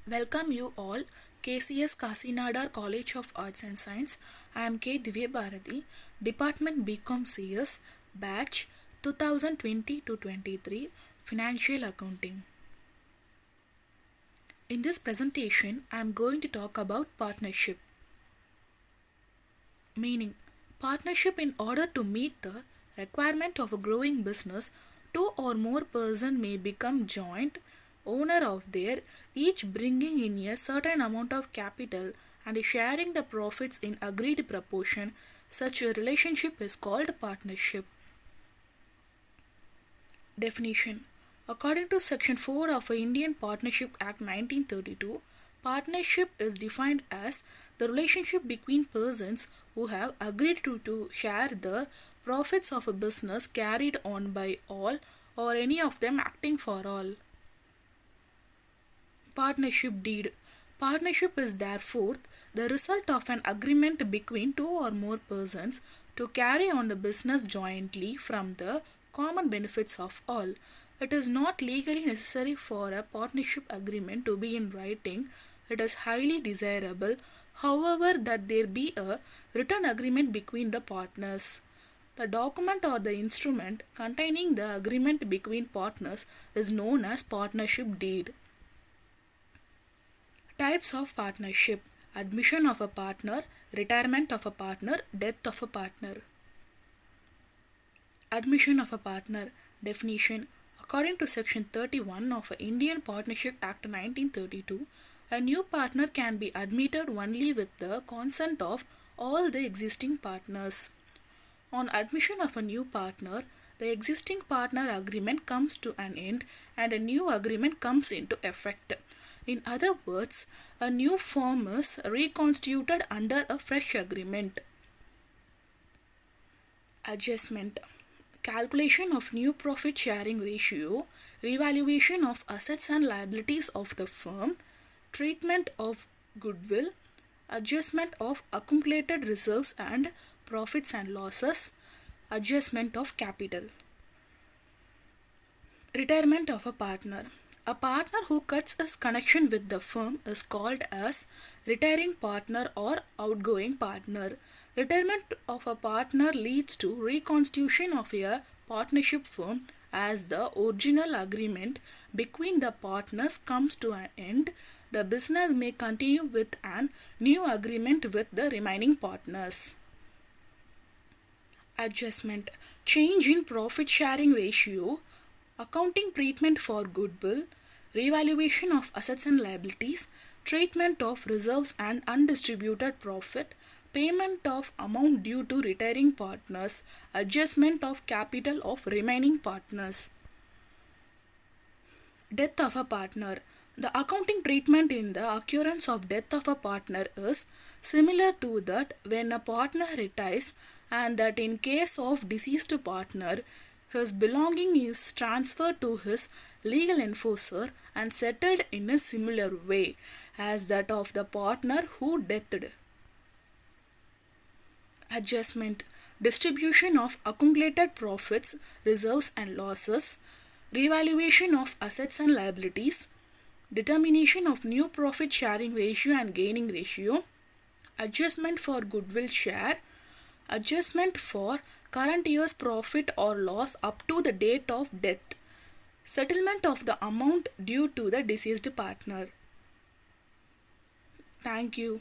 Welcome you all, KCS Kasinadar College of Arts and Science. I am K. Divya Bharati, Department BCom CS, Batch 2020 to 23, Financial Accounting. In this presentation, I am going to talk about partnership. Meaning, partnership in order to meet the requirement of a growing business, two or more persons may become joint owner of their each bringing in a certain amount of capital and sharing the profits in agreed proportion. Such a relationship is called partnership. Definition. According to Section 4 of Indian Partnership Act 1932, partnership is defined as the relationship between persons who have agreed to share the profits of a business carried on by all or any of them acting for all. Partnership deed. Partnership is therefore the result of an agreement between two or more persons to carry on the business jointly from the common benefits of all. It is not legally necessary for a partnership agreement to be in writing. It is highly desirable, however, that there be a written agreement between the partners. The document or the instrument containing the agreement between partners is known as partnership deed. Types of partnership: admission of a partner, retirement of a partner, death of a partner. Admission of a partner. Definition. According to Section 31 of Indian Partnership Act 1932, a new partner can be admitted only with the consent of all the existing partners. On admission of a new partner, the existing partner agreement comes to an end and a new agreement comes into effect. In other words, a new firm is reconstituted under a fresh agreement. Adjustment. Calculation of new profit sharing ratio, revaluation of assets and liabilities of the firm, treatment of goodwill, adjustment of accumulated reserves and profits and losses, adjustment of capital. Retirement of a partner. A partner who cuts his connection with the firm is called as retiring partner or outgoing partner. Retirement of a partner leads to reconstitution of a partnership firm as the original agreement between the partners comes to an end. The business may continue with an new agreement with the remaining partners. Adjustment. Change in profit sharing ratio, accounting treatment for goodwill, revaluation of assets and liabilities, treatment of reserves and undistributed profit, payment of amount due to retiring partners, adjustment of capital of remaining partners. Death of a partner. The accounting treatment in the occurrence of death of a partner is similar to that when a partner retires, and that in case of deceased partner, his belonging is transferred to his legal enforcer and settled in a similar way as that of the partner who deathed. Adjustment. Distribution of accumulated profits, reserves and losses, revaluation of assets and liabilities, determination of new profit sharing ratio and gaining ratio, adjustment for goodwill share, adjustment for current year's profit or loss up to the date of death, settlement of the amount due to the deceased partner. Thank you.